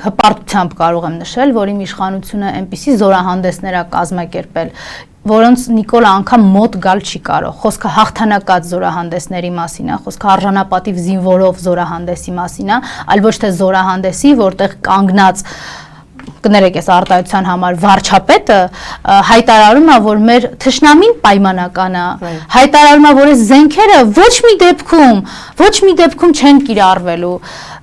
հպարտությամբ կարող եմ նշել, որ իմ իշխանությունը այնպիսի զորահանդեսներ է կազմակերպել, որոնց Նիկոլը անգամ մոտ գալ չի կարող։ Խոսքը հաղթանակած զորահանդեսների մասին է, խոսքը արժանապատիվ զինվորով զորահանդեսի մասին է, այլ ոչ թե զորահանդեսի, որտեղ կանգնած կներեք այս արտահայտության համար վարչապետը հայտարարում է, որ մեր թշնամին պայմանական է, հայտարարում է, որ այս զենքերը ոչ մի դեպքում չեն կիրառվելու,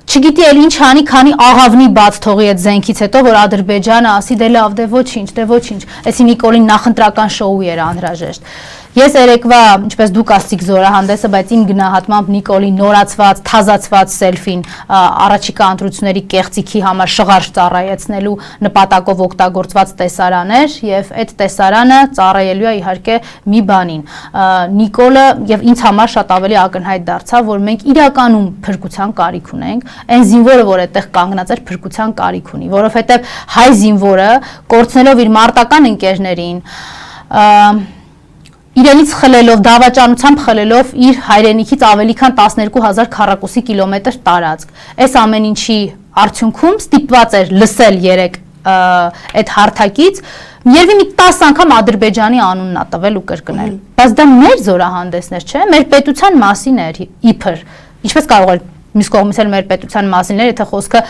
չգիտի էլ ինչ անի, քանի աղավնի բաց թողի այդ զենքից հետո, որ Ադրբեջանը ասի դե լավ, դե ոչինչ, այսի Նիկոլին նախընտրական շոու էր անհրաժեշտ։ Ես երեկվա, ինչպես դուք ասցիք զորահանդեսը, բայց իմ գնահատմամբ Նիկոլի նորացված, թազացված սելֆին առաջիկա ընտրությունների կեղծիքի համար շղարշ ծառայեցնելու նպատակով օգտագործված տեսարան էր, եւ այդ տեսարանը ծառայելու է իհարկե մի բանին։ Նիկոլը եւ ինձ համար շատ ավելի ակնհայտ դարձավ, որ մենք իրականում փրկության կարիք ունենք, այն զինվորը, որ այդտեղ կանգնած էր, փրկության կարիք ունի, որովհետեւ հայ զինվորը կորցնելով իր մարտական ընկերներին, իրենից խլելով, դավաճանությամբ խլելով իր հայրենիքից ավելի քան 12,000 քառակուսի կիլոմետր տարածք։ Այս ամեն ինչի արդյունքում ստիպված էր լսել երեք այդ հարթակից, երևի մի 10 անգամ Ադրբեջանի անունն է տվել ու կրկնել։ Բայց դա մեր զորահանդեսներ չէ, մեր պետության մասին էր իբր։ Ինչպես կարող է մյուս կողմից էլ մեր պետության մասին էր, եթե խոսքը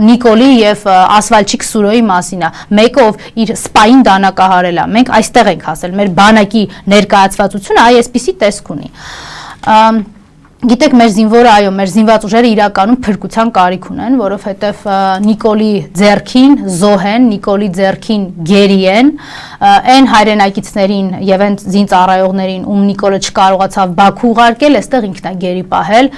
Նիկոլի եւ Ասվալչիկ Սուրոյի մասին է, մեկը ով իր սպային դանակահարել է, մենք այստեղ ենք հասել, մեր բանակի ներկայացվածությունը այսպիսի տեսք ունի։ Գիտեք, մեր զինվորը, այո, մեր զինված ուժերը իրականում փրկության կարիք ունեն, որովհետև Նիկոլի ձեռքին զոհ են, Նիկոլի ձեռքին գերի են, այն հայրենակիցներին եւ այն զինծառայողներին, ում Նիկոլը չկարողացավ Բաքու ուղարկել, այստեղ ինքն է գերի պահել,